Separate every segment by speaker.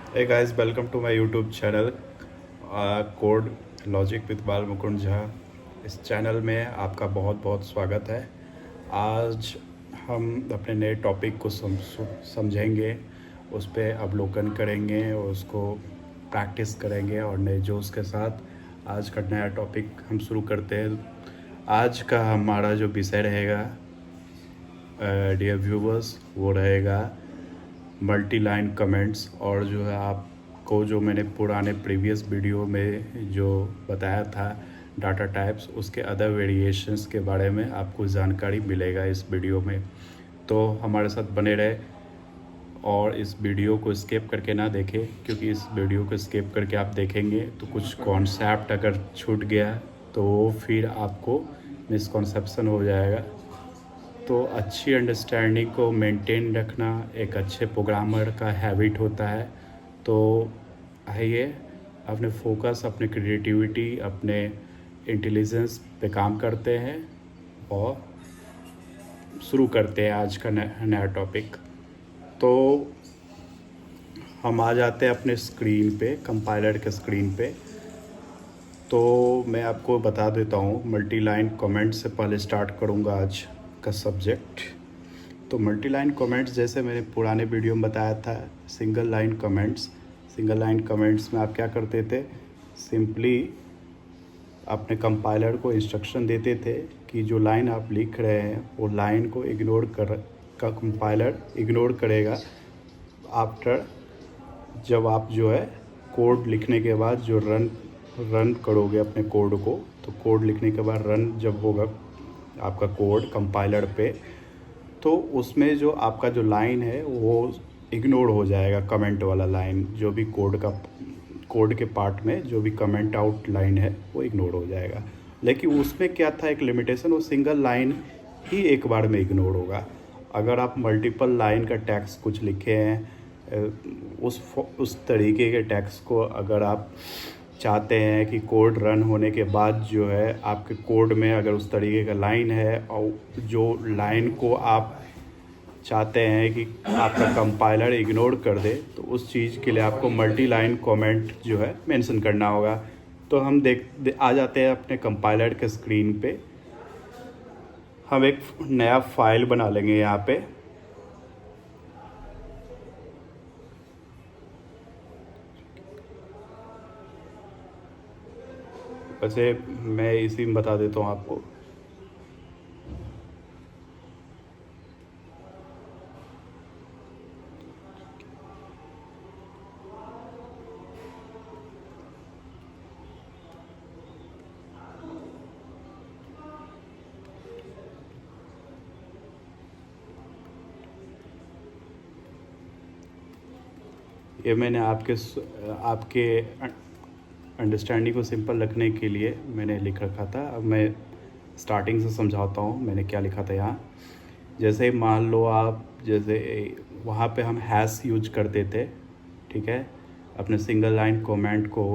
Speaker 1: Hey guys, welcome to my YouTube channel code logic with बाल मुकुंद झा। इस channel में आपका बहुत बहुत स्वागत है। आज हम अपने नए टॉपिक को समझेंगे, उस पर अवलोकन करेंगे और उसको प्रैक्टिस करेंगे और नए जोश के साथ आज का नया टॉपिक हम शुरू करते हैं। आज का हमारा जो विषय रहेगा डियर व्यूवर्स, वो रहेगा मल्टी लाइन कमेंट्स। और जो है आपको जो मैंने पुराने प्रीवियस वीडियो में जो बताया था डाटा टाइप्स, उसके अदर वेरिएशंस के बारे में आपको जानकारी मिलेगा इस वीडियो में। तो हमारे साथ बने रहे और इस वीडियो को स्किप करके ना देखें, क्योंकि इस वीडियो को स्किप करके आप देखेंगे तो कुछ कॉन्सेप्ट अगर छूट गया तो फिर आपको मिसकॉन्सेप्शन हो जाएगा। तो अच्छी अंडरस्टैंडिंग को मेंटेन रखना एक अच्छे प्रोग्रामर का हैबिट होता है। तो आइए अपने फोकस, अपने क्रिएटिविटी, अपने इंटेलिजेंस पे काम करते हैं और शुरू करते हैं आज का नया टॉपिक। तो हम आ जाते हैं अपने स्क्रीन पे, कंपाइलर के स्क्रीन पे। तो मैं आपको बता देता हूँ, मल्टी लाइन कमेंट से पहले स्टार्ट करूँगा आज का सब्जेक्ट। तो मल्टी लाइन कमेंट्स, जैसे मैंने पुराने वीडियो में बताया था, सिंगल लाइन कमेंट्स में आप क्या करते थे, सिंपली अपने कंपाइलर को इंस्ट्रक्शन देते थे कि जो लाइन आप लिख रहे हैं वो लाइन को कंपाइलर इग्नोर करेगा आफ्टर, जब आप जो है कोड लिखने के बाद जो रन करोगे अपने कोड को। तो कोड लिखने के बाद रन जब होगा आपका कोड कंपाइलर पे, तो उसमें जो आपका जो लाइन है वो इग्नोर हो जाएगा। कमेंट वाला लाइन, जो भी कोड के पार्ट में जो भी कमेंट आउट लाइन है वो इग्नोर हो जाएगा। लेकिन उसमें क्या था, एक लिमिटेशन, वो सिंगल लाइन ही एक बार में इग्नोर होगा। अगर आप मल्टीपल लाइन का टेक्स्ट कुछ लिखे हैं, उस तरीके के टेक्स्ट को अगर आप चाहते हैं कि कोड रन होने के बाद जो है आपके कोड में अगर उस तरीके का लाइन है और जो लाइन को आप चाहते हैं कि आपका कंपाइलर इग्नोर कर दे, तो उस चीज़ के लिए आपको मल्टी लाइन कमेंट जो है मेंशन करना होगा। तो हम आ जाते हैं अपने कंपाइलर के स्क्रीन पे। हम एक नया फाइल बना लेंगे यहाँ पे। वैसे मैं इसी में बता देता हूँ आपको। ये मैंने आपके अंडरस्टैंडिंग को सिंपल रखने के लिए मैंने लिख रखा था। अब मैं स्टार्टिंग से समझाता हूँ मैंने क्या लिखा था यहाँ। जैसे मान लो आप, जैसे वहाँ पे हम हैश यूज करते थे, ठीक है, अपने सिंगल लाइन कमेंट को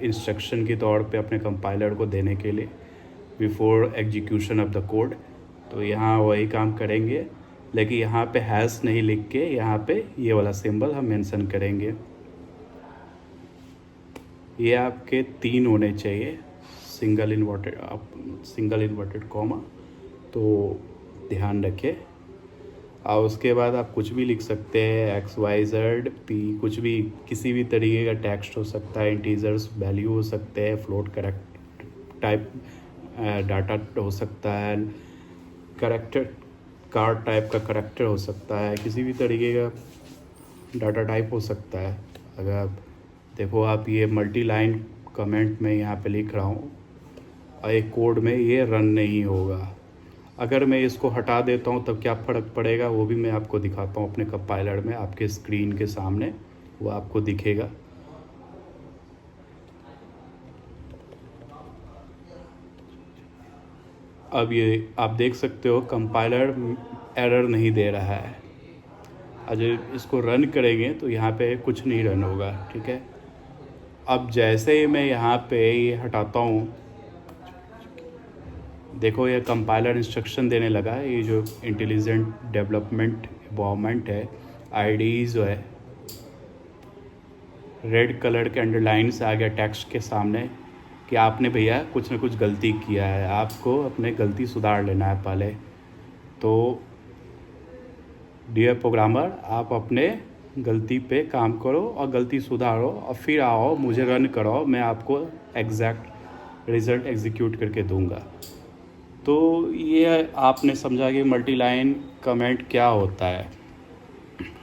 Speaker 1: इंस्ट्रक्शन के तौर पे अपने कंपाइलर को देने के लिए before execution of the code. तो यहाँ वही काम करेंगे, लेकिन यहाँ पे हैश नहीं लिख के यहाँ पे ये वाला सिंबल हम मेंशन करेंगे। ये आपके 3 होने चाहिए, सिंगल इन्वर्टेड कॉमा, तो ध्यान रखें। और उसके बाद आप कुछ भी लिख सकते हैं, XYZ P, कुछ भी, किसी भी तरीके का टेक्स्ट हो सकता है, इंटीजर्स वैल्यू हो सकते हैं, फ्लोट करेक्ट टाइप डाटा हो सकता है, करेक्टर कार्ड टाइप का करेक्टर हो सकता है, किसी भी तरीके का डाटा टाइप हो सकता है। अगर आप देखो, आप ये मल्टी लाइन कमेंट में यहाँ पे लिख रहा हूँ और एक कोड में ये रन नहीं होगा। अगर मैं इसको हटा देता हूँ तब क्या फ़र्क पड़ेगा, वो भी मैं आपको दिखाता हूँ अपने कंपाइलर में, आपके स्क्रीन के सामने वो आपको दिखेगा। अब ये आप देख सकते हो कंपाइलर एरर नहीं दे रहा है। अगर इसको रन करेंगे तो यहाँ पे कुछ नहीं रन होगा, ठीक है। अब जैसे ही मैं यहाँ पे ये हटाता हूँ, देखो ये कंपाइलर इंस्ट्रक्शन देने लगा है। ये जो इंटेलिजेंट डेवलपमेंट एनवायरनमेंट है, IDE जो है रेड कलर के अंडरलाइंस आ गया टेक्स्ट के सामने कि आपने भैया कुछ ना कुछ गलती किया है, आपको अपने गलती सुधार लेना है पहले। तो डियर प्रोग्रामर, आप अपने गलती पे काम करो और गलती सुधारो और फिर आओ मुझे रन कराओ, मैं आपको एग्जैक्ट रिज़ल्ट एग्जीक्यूट करके दूंगा। तो ये आपने समझा कि मल्टी लाइन कमेंट क्या होता है।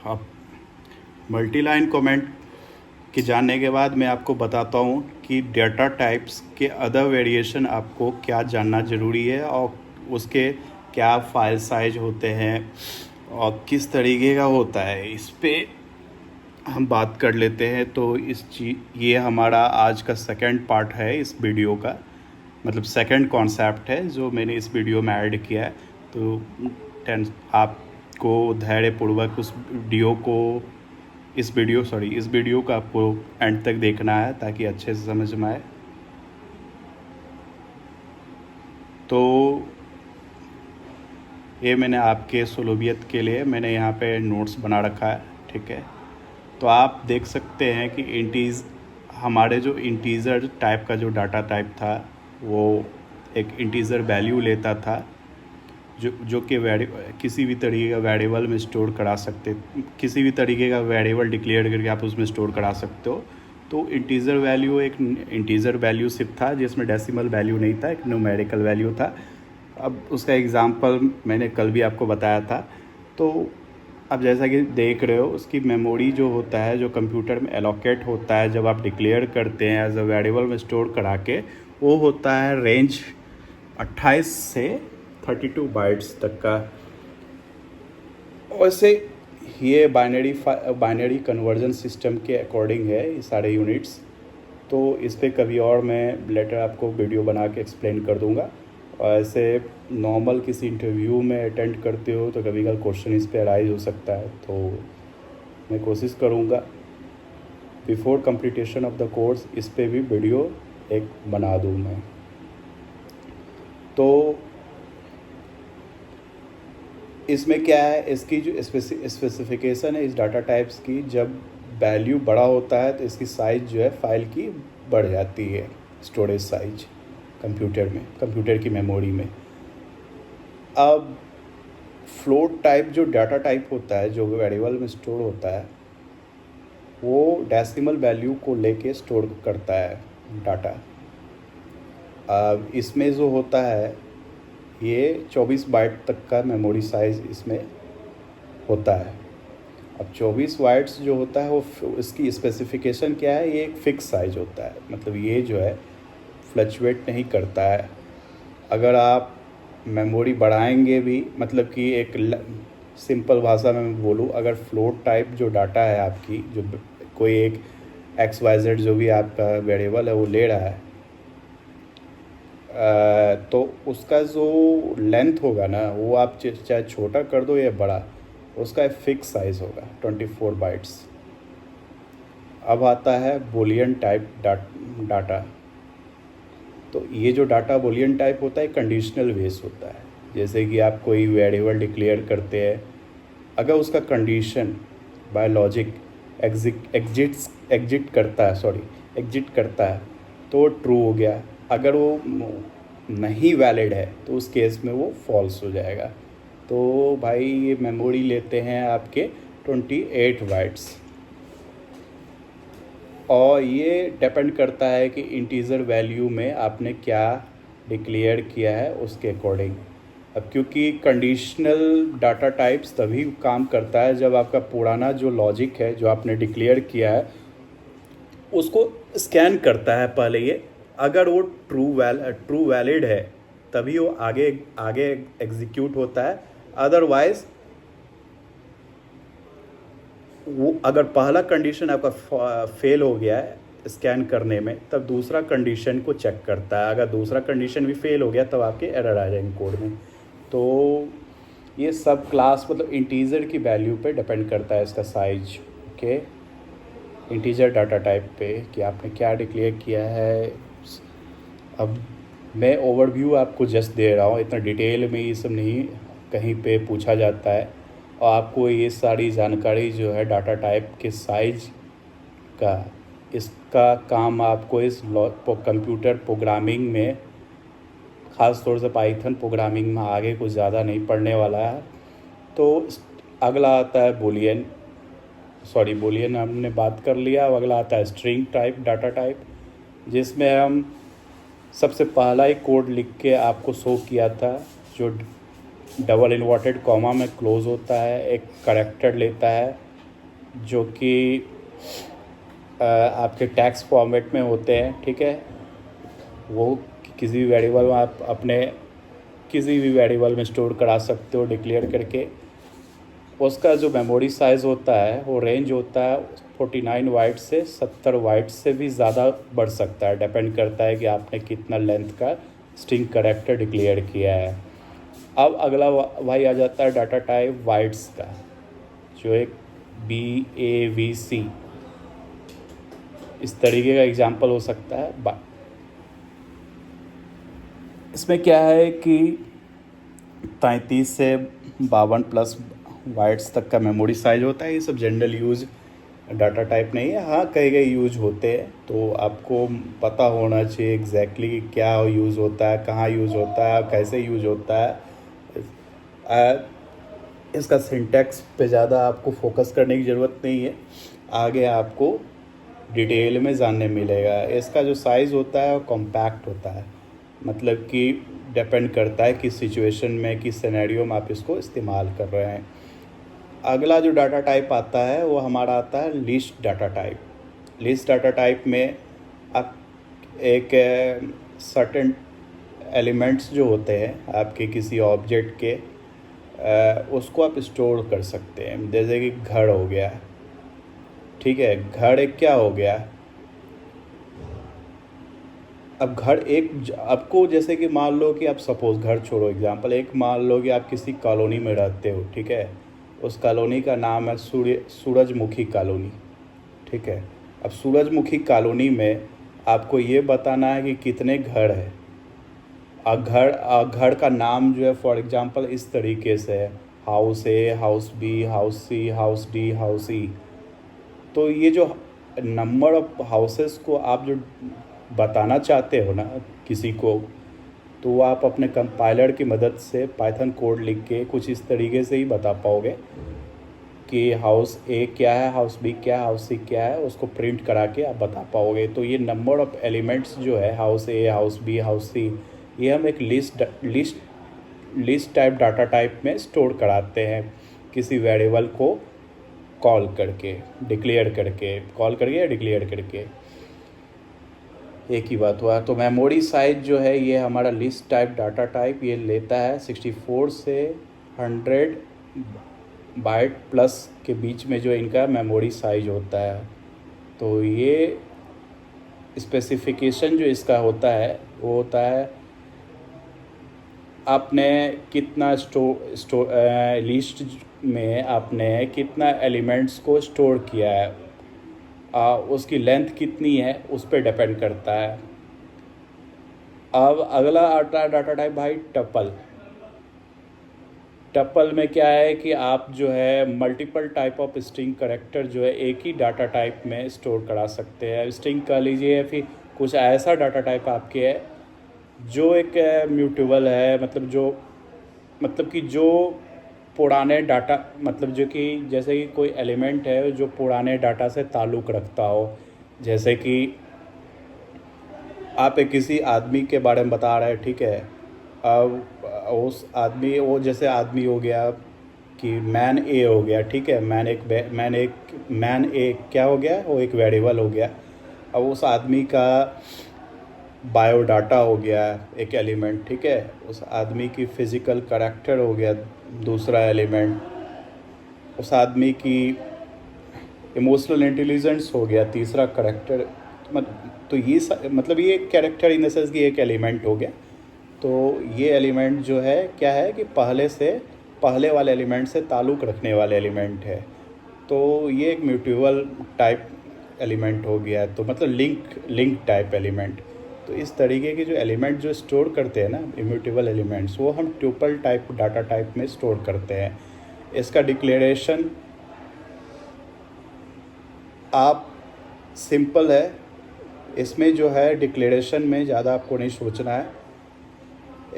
Speaker 1: अब मल्टी लाइन कमेंट के जानने के बाद मैं आपको बताता हूँ कि डेटा टाइप्स के अदर वेरिएशन आपको क्या जानना ज़रूरी है और उसके क्या फाइल साइज होते हैं और किस तरीके का होता है, इस पे हम बात कर लेते हैं। तो ये हमारा आज का सेकंड पार्ट है इस वीडियो का, मतलब सेकंड कॉन्सेप्ट है जो मैंने इस वीडियो में ऐड किया है। तो आपको धैर्यपूर्वक इस वीडियो को आपको एंड तक देखना है ताकि अच्छे से समझ में आए। तो ये मैंने आपके सहूलियत के लिए मैंने यहाँ पे नोट्स बना रखा है, ठीक है। तो आप देख सकते हैं कि हमारे जो इंटीज़र टाइप का जो डाटा टाइप था वो एक इंटीज़र वैल्यू लेता था जो कि किसी भी तरीके का वेरिएबल में स्टोर करा सकते, किसी भी तरीके का वेरिएबल डिक्लेयर करके आप उसमें स्टोर करा सकते हो। तो इंटीज़र वैल्यू एक इंटीज़र वैल्यू सिर्फ था जिसमें डेसिमल वैल्यू नहीं था, एक न्यूमेरिकल वैल्यू था। अब उसका एग्ज़ाम्पल मैंने कल भी आपको बताया था। तो अब जैसा कि देख रहे हो उसकी मेमोरी जो होता है, जो कंप्यूटर में एलोकेट होता है जब आप डिक्लेयर करते हैं एज अ वेरिएबल में स्टोर करा के, वो होता है रेंज 28 से 32 बाइट्स तक का। वैसे ये बाइनरी कन्वर्जन सिस्टम के अकॉर्डिंग है ये सारे यूनिट्स। तो इस पे कभी और मैं लेटर आपको वीडियो बना के एक्सप्लेन कर दूंगा। और ऐसे नॉर्मल किसी इंटरव्यू में अटेंड करते हो तो कभी कभी क्वेश्चन इस पे अराइज हो सकता है, तो मैं कोशिश करूँगा before completion of the course इस पे भी वीडियो एक बना दूँ मैं। तो इसमें क्या है, इसकी जो स्पेसिफिकेशन है इस डाटा टाइप्स की, जब वैल्यू बड़ा होता है तो इसकी साइज़ जो है फाइल की बढ़ जाती है, स्टोरेज साइज कंप्यूटर की मेमोरी में। अब फ्लोट टाइप जो डाटा टाइप होता है, जो वेरिएबल में स्टोर होता है, वो डेसिमल वैल्यू को लेके स्टोर करता है डाटा। अब इसमें जो होता है ये 24 बाइट तक का मेमोरी साइज़ इसमें होता है। अब 24 बाइट्स जो होता है वो इसकी स्पेसिफिकेशन क्या है, ये एक फ़िक्स साइज होता है, मतलब ये जो है फ्लक्चुएट नहीं करता है। अगर आप मेमोरी बढ़ाएंगे भी, मतलब कि एक सिंपल भाषा में मैं बोलूँ, अगर फ्लोट टाइप जो डाटा है आपकी, जो कोई एक XYZ जो भी आपका वेरिएबल है वो ले रहा है, तो उसका जो लेंथ होगा ना वो आप चाहे छोटा कर दो या बड़ा, उसका एक फ़िक्स साइज़ होगा 24 बाइट्स। अब आता है बूलियन टाइप डाटा। तो ये जो डाटा बूलियन टाइप होता है कंडीशनल बेस होता है। जैसे कि आप कोई वेरिएबल डिक्लेयर करते हैं, अगर उसका कंडीशन बाय लॉजिक एग्जिट करता है तो वो ट्रू हो गया। अगर वो नहीं वैलिड है तो उस केस में वो फॉल्स हो जाएगा। तो भाई ये मेमोरी लेते हैं आपके 28 बाइट्स, और ये डिपेंड करता है कि इंटीजर वैल्यू में आपने क्या डिक्लेयर किया है उसके अकॉर्डिंग। अब क्योंकि कंडीशनल डाटा टाइप्स तभी काम करता है जब आपका पुराना जो लॉजिक है जो आपने डिक्लेयर किया है उसको स्कैन करता है पहले ये। अगर वो ट्रू वैलिड है तभी वो आगे एग्जीक्यूट होता है। अदरवाइज वो अगर पहला कंडीशन आपका फेल हो गया है स्कैन करने में, तब दूसरा कंडीशन को चेक करता है। अगर दूसरा कंडीशन भी फेल हो गया तब आपके एरर आ जाएंगे कोड में। तो ये सब क्लास मतलब इंटीजर की वैल्यू पे डिपेंड करता है इसका size. Okay, integer data type पे कि आपने क्या डिक्लेयर किया है। अब मैं ओवरव्यू आपको जस्ट दे रहा हूँ, इतना डिटेल में ये सब नहीं कहीं पे पूछा जाता है। और आपको ये सारी जानकारी जो है डाटा टाइप के साइज का इसका काम आपको इस कंप्यूटर प्रोग्रामिंग में, ख़ास तौर से पाइथन प्रोग्रामिंग में आगे कुछ ज़्यादा नहीं पढ़ने वाला है। तो अगला आता है बूलियन, बूलियन हमने बात कर लिया। अब अगला आता है स्ट्रिंग टाइप डाटा टाइप, जिसमें हम सबसे पहला ही कोड लिख के आपको शो किया था, जो डबल इन्वर्टेड कॉमा में क्लोज होता है, एक करैक्टर लेता है जो कि आपके टैक्स फॉर्मेट में होते हैं, ठीक है। वो किसी भी वेरिएबल में आप अपने किसी भी वेरिएबल में स्टोर करा सकते हो डिक्लेयर करके। उसका जो मेमोरी साइज़ होता है वो रेंज होता है 49 बाइट से 70 बाइट से भी ज़्यादा बढ़ सकता है, डिपेंड करता है कि आपने कितना लेंथ का स्ट्रिंग करैक्टर डिक्लेयर किया है। अब अगला भाई आ जाता है डाटा टाइप बाइट्स का, जो एक BAVC इस तरीके का एग्जांपल हो सकता है। इसमें क्या है कि 33 से 52 प्लस बाइट्स तक का मेमोरी साइज होता है। ये सब जनरल यूज़ डाटा टाइप नहीं है, हाँ कई कई यूज होते हैं, तो आपको पता होना चाहिए एग्जैक्टली क्या यूज़ होता है, कहाँ यूज़ होता है, कैसे यूज होता है। इसका सिंटैक्स पे ज़्यादा आपको फोकस करने की ज़रूरत नहीं है, आगे आपको डिटेल में जानने मिलेगा। इसका जो साइज़ होता है वो कॉम्पैक्ट होता है, मतलब कि डिपेंड करता है किस सिचुएशन में, किस सिनेरियो में आप इसको इस्तेमाल कर रहे हैं। अगला जो डाटा टाइप आता है वो हमारा आता है list data type. List data type में आप एक सर्टेन एलिमेंट्स जो होते हैं आपके किसी ऑब्जेक्ट के, उसको आप स्टोर कर सकते हैं। जैसे कि घर हो गया, ठीक है, घर एक क्या हो गया। अब घर एक आपको, जैसे कि मान लो कि आप सपोज़ घर छोड़ो एग्जांपल, एक मान लो कि आप किसी कॉलोनी में रहते हो, ठीक है। उस कॉलोनी का नाम है सूरजमुखी कॉलोनी, ठीक है। अब सूरजमुखी कॉलोनी में आपको ये बताना है कि कितने घर है। घर का नाम जो है फॉर एग्जांपल इस तरीके से है, house A, house B, house C, house D, house E। तो ये जो नंबर ऑफ हाउसेस को आप जो बताना चाहते हो ना किसी को, तो वो आप अपने कंपाइलर की मदद से पाइथन कोड लिख के कुछ इस तरीके से ही बता पाओगे कि हाउस A क्या है, हाउस B क्या है, हाउस C क्या है, उसको प्रिंट करा के आप बता पाओगे। तो ये नंबर ऑफ़ एलिमेंट्स जो है house A, house B, house C, ये हम एक लिस्ट टाइप डाटा टाइप में स्टोर कराते हैं किसी वेरिएबल को कॉल करके, कॉल करके या डिक्लेयर करके, एक ही बात हुआ। तो मेमोरी साइज जो है ये हमारा लिस्ट टाइप डाटा टाइप ये लेता है 64 से 100 बाइट प्लस के बीच में जो इनका मेमोरी साइज होता है। तो ये स्पेसिफिकेशन जो इसका होता है वो होता है आपने कितना लिस्ट में आपने कितना एलिमेंट्स को स्टोर किया है, उसकी लेंथ कितनी है उस पर डिपेंड करता है। अब अगला आता है डाटा टाइप भाई टपल में क्या है कि आप जो है multiple type of string character जो है एक ही डाटा टाइप में स्टोर करा सकते हैं। स्ट्रिंग कह लीजिए या फिर कुछ ऐसा डाटा टाइप आपके है जो एक म्यूटेबल है, मतलब कि जो पुराने डाटा, मतलब जो कि जैसे कि कोई एलिमेंट है जो पुराने डाटा से ताल्लुक़ रखता हो। जैसे कि आप एक किसी आदमी के बारे में बता रहे हैं, ठीक है। अब उस आदमी, वो जैसे आदमी हो गया कि मैन ए हो गया, ठीक है। मैन ए क्या हो गया, वो एक वेरिएबल हो गया। अब उस आदमी का बायोडाटा हो गया एक एलिमेंट, ठीक है। उस आदमी की फ़िज़िकल करैक्टर हो गया दूसरा एलिमेंट। उस आदमी की इमोशनल इंटेलिजेंस हो गया तीसरा करैक्टर। तो ये मतलब ये कैरेक्टर इन द सेंस कि एक एलिमेंट हो गया। तो ये एलिमेंट जो है क्या है कि पहले वाले एलिमेंट से ताल्लुक़ रखने वाले एलिमेंट है। तो ये एक म्यूटेबल टाइप एलिमेंट हो गया, तो मतलब लिंक टाइप एलिमेंट। तो इस तरीके के जो एलिमेंट जो स्टोर करते हैं ना इम्यूटेबल एलिमेंट्स, वो हम ट्यूपल टाइप डाटा टाइप में स्टोर करते हैं। इसका डिक्लेरेशन आप सिंपल है। इसमें जो है डिक्लेरेशन में ज़्यादा आपको नहीं सोचना है।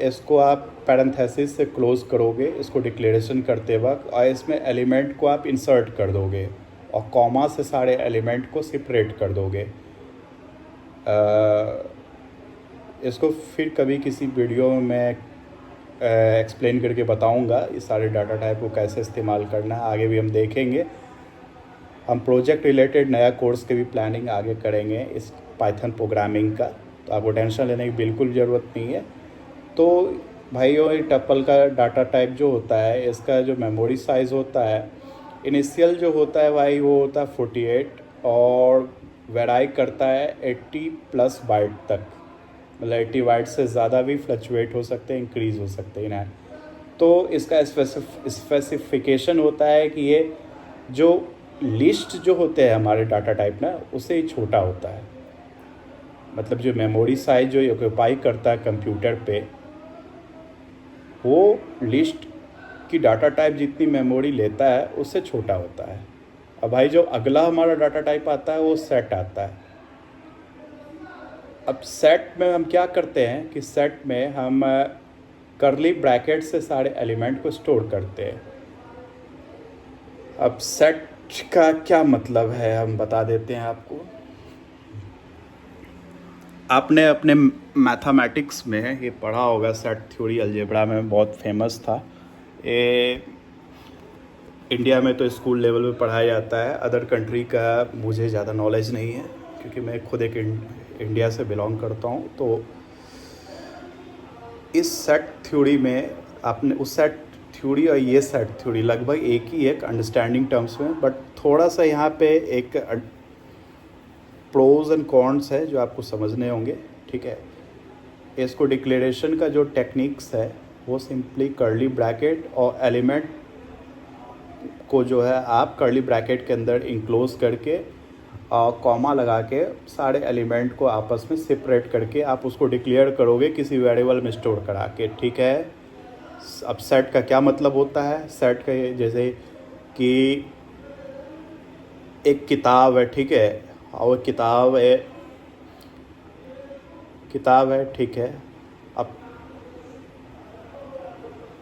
Speaker 1: इसको आप पैरेंथेसिस से क्लोज़ करोगे इसको डिक्लेरेशन करते वक्त, और इसमें एलिमेंट को आप इंसर्ट कर दोगे और कॉमा से सारे एलिमेंट को सेपरेट कर दोगे। इसको फिर कभी किसी वीडियो में मैं एक्सप्लेन करके बताऊंगा इस सारे डाटा टाइप को कैसे इस्तेमाल करना है। आगे भी हम देखेंगे। हम प्रोजेक्ट रिलेटेड नया कोर्स की भी प्लानिंग आगे करेंगे इस पाइथन प्रोग्रामिंग का, तो आपको टेंशन लेने की बिल्कुल ज़रूरत नहीं है। तो भाइयों, ये टपल का डाटा टाइप जो होता है, इसका जो मेमोरी साइज़ होता है इनिशियल जो होता है भाई वो होता है 48, और वेराई करता है 80+ बाइट तक। मतलब 80 बाइट से ज़्यादा भी फ्लक्चुएट हो सकते हैं, इंक्रीज़ हो सकते हैं ना। तो इसका स्पेसिफिकेशन होता है कि ये जो लिस्ट जो होते हैं हमारे डाटा टाइप ना, उससे ही छोटा होता है। मतलब जो मेमोरी साइज जो ऑक्यूपाई करता है कंप्यूटर पे, वो लिस्ट की डाटा टाइप जितनी मेमोरी लेता है उससे छोटा होता है। अब भाई जो अगला हमारा डाटा टाइप आता है वो सेट आता है। अब सेट में हम क्या करते हैं कि सेट में हम करली ब्रैकेट से सारे एलिमेंट को स्टोर करते हैं। अब सेट का क्या मतलब है हम बता देते हैं आपको। आपने अपने मैथमेटिक्स में ये पढ़ा होगा, सेट थ्योरी अलजेब्रा में बहुत फेमस था ये। इंडिया में तो स्कूल लेवल पे पढ़ाया जाता है, अदर कंट्री का मुझे ज़्यादा नॉलेज नहीं है क्योंकि मैं खुद एक इंडिया से बिलोंग करता हूँ। तो इस सेट थ्योरी में आपने उस सेट थ्योरी और ये सेट थ्योरी लगभग एक ही है अंडरस्टैंडिंग टर्म्स में, बट थोड़ा सा यहाँ पे एक प्रोज एंड कॉन्स है जो आपको समझने होंगे, ठीक है। इसको डिक्लेरेशन का जो टेक्निक्स है वो सिंपली कर्ली ब्रैकेट और एलिमेंट को जो है आप कर्ली ब्रैकेट के अंदर इंक्लोज करके और कॉमा लगा के सारे एलिमेंट को आपस में सेपरेट करके आप उसको डिक्लेयर करोगे किसी वेरिएबल में स्टोर करा के, ठीक है। अब सेट का क्या मतलब होता है। सेट का जैसे कि एक किताब है, ठीक है, और किताब है ठीक है। अब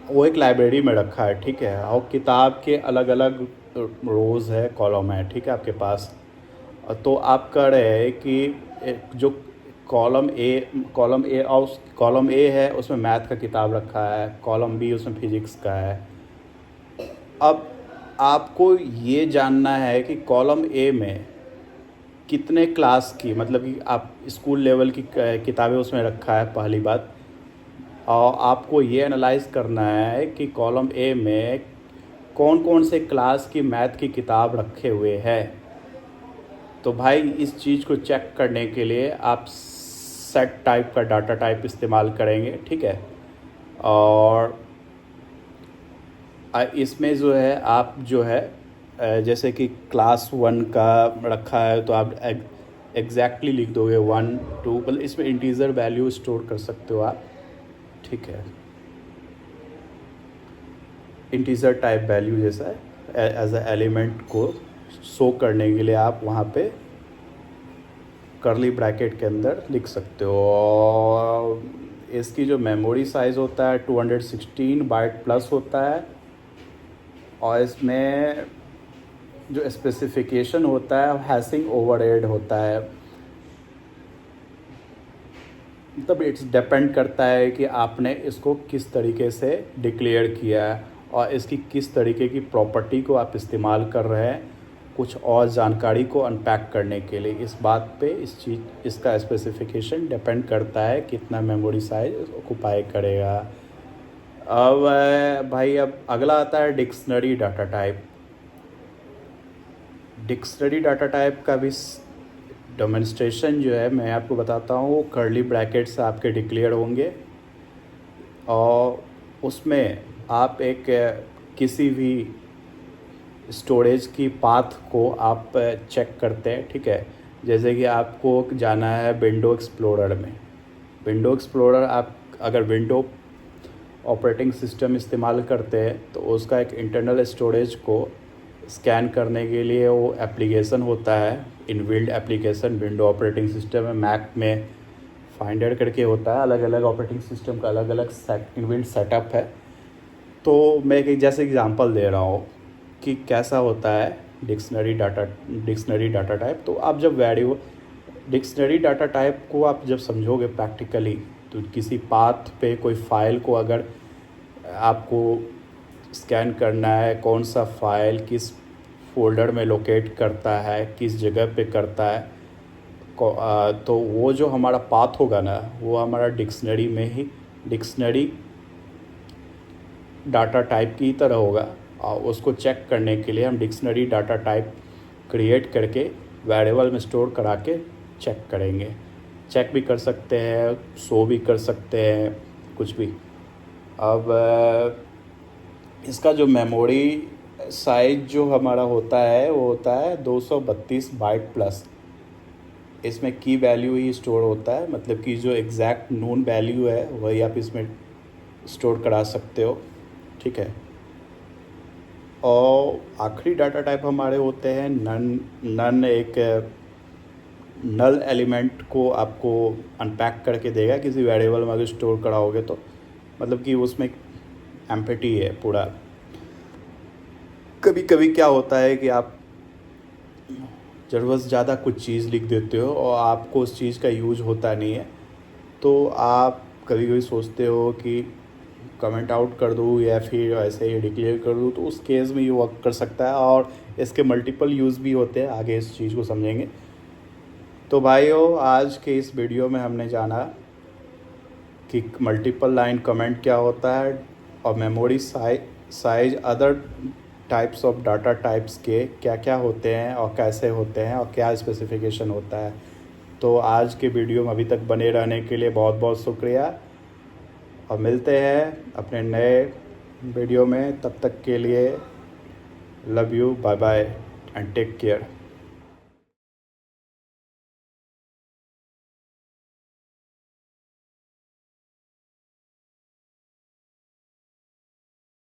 Speaker 1: वो एक लाइब्रेरी में रखा है, ठीक है, और किताब के अलग अलग रोज़ है, कॉलम है, ठीक है आपके पास। तो आप कह रहे हैं कि जो कॉलम ए है उसमें मैथ का किताब रखा है, कॉलम बी उसमें फिजिक्स का है। अब आपको ये जानना है कि कॉलम ए में कितने क्लास की, मतलब कि आप स्कूल लेवल की किताबें उसमें रखा है पहली बात, और आपको ये एनालाइज करना है कि कॉलम ए में कौन कौन से क्लास की मैथ की किताब रखे हुए हैं। तो भाई इस चीज़ को चेक करने के लिए आप सेट टाइप का डाटा टाइप इस्तेमाल करेंगे, ठीक है। और इसमें जो है आप जो है जैसे कि क्लास 1 का रखा है तो आप एग्जैक्टली लिख दोगे 1 2, मतलब इसमें इंटीजर वैल्यू स्टोर कर सकते हो आप, ठीक है। इंटीजर टाइप वैल्यू जैसा एज अ एलिमेंट को शो करने के लिए आप वहाँ पे कर्ली ब्रैकेट के अंदर लिख सकते हो। और इसकी जो मेमोरी साइज़ होता है 216 बाइट प्लस होता है, और इसमें जो स्पेसिफिकेशन होता है हैशिंग ओवरहेड होता है। मतलब इट्स डिपेंड करता है कि आपने इसको किस तरीके से डिक्लेयर किया है और इसकी किस तरीके की प्रॉपर्टी को आप इस्तेमाल कर रहे हैं कुछ और जानकारी को अनपैक करने के लिए। इस बात पे इसका स्पेसिफिकेशन डिपेंड करता है कितना मेमोरी साइज ऑक्यूपाई करेगा। अब भाई अब अगला आता है dictionary data type. Dictionary data type का भी डेमोन्स्ट्रेशन जो है मैं आपको बताता हूँ, वो कर्ली ब्रैकेट से आपके डिक्लेयर होंगे और उसमें आप एक किसी भी स्टोरेज की पाथ को आप चेक करते हैं, ठीक है। जैसे कि आपको जाना है विंडो एक्सप्लोरर में। विंडो एक्सप्लोरर आप अगर विंडो ऑपरेटिंग सिस्टम इस्तेमाल करते हैं तो उसका एक इंटरनल स्टोरेज को स्कैन करने के लिए वो एप्लीकेशन होता है, inbuilt application window operating system है। मैक में फाइंडर करके होता है, अलग अलग ऑपरेटिंग सिस्टम का अलग अलग इनबिल्ड सेटअप है। तो मैं एक जैसे एग्जांपल दे रहा हूँ कि कैसा होता है डिक्शनरी डाटा टाइप। तो आप जब डिक्शनरी डाटा टाइप को आप जब समझोगे प्रैक्टिकली, तो किसी पाथ पे कोई फाइल को अगर आपको स्कैन करना है, कौन सा फाइल किस फोल्डर में लोकेट करता है, किस जगह पे करता है, तो वो जो हमारा पाथ होगा ना, वो हमारा डिक्शनरी में ही डिक्शनरी डाटा टाइप की तरह होगा। और उसको चेक करने के लिए हम डिक्शनरी डाटा टाइप क्रिएट करके वेरिएबल में स्टोर करा के चेक करेंगे। चेक भी कर सकते हैं, शो भी कर सकते हैं, कुछ भी। अब इसका जो मेमोरी साइज जो हमारा होता है वो होता है 232 बाइट प्लस। इसमें की वैल्यू ही स्टोर होता है, मतलब कि जो एग्जैक्ट नोन वैल्यू है वही आप इसमें स्टोर करा सकते हो, ठीक है। और आखिरी डाटा टाइप हमारे होते हैं नन एक नल एलिमेंट को आपको अनपैक करके देगा किसी वेरिएबल में अगर स्टोर कराओगे तो, मतलब कि उसमें एम्प्टी है पूरा। कभी कभी क्या होता है कि आप ज़रूरत से ज़्यादा कुछ चीज़ लिख देते हो और आपको उस चीज़ का यूज होता नहीं है, तो आप कभी कभी सोचते हो कि कमेंट आउट कर दूँ या फिर ऐसे ही डिक्लेयर कर दूँ। तो उस केस में ये वर्क कर सकता है और इसके मल्टीपल यूज़ भी होते हैं, आगे इस चीज़ को समझेंगे। तो भाइयों, आज के इस वीडियो में हमने जाना कि मल्टीपल लाइन कमेंट क्या होता है और memory size other types of data types के क्या क्या होते हैं और कैसे होते हैं और क्या स्पेसिफिकेशन होता है। तो आज के वीडियो में अभी तक बने रहने के लिए बहुत बहुत शुक्रिया और मिलते हैं अपने नए वीडियो में। तब तक के लिए love you, bye bye and take care.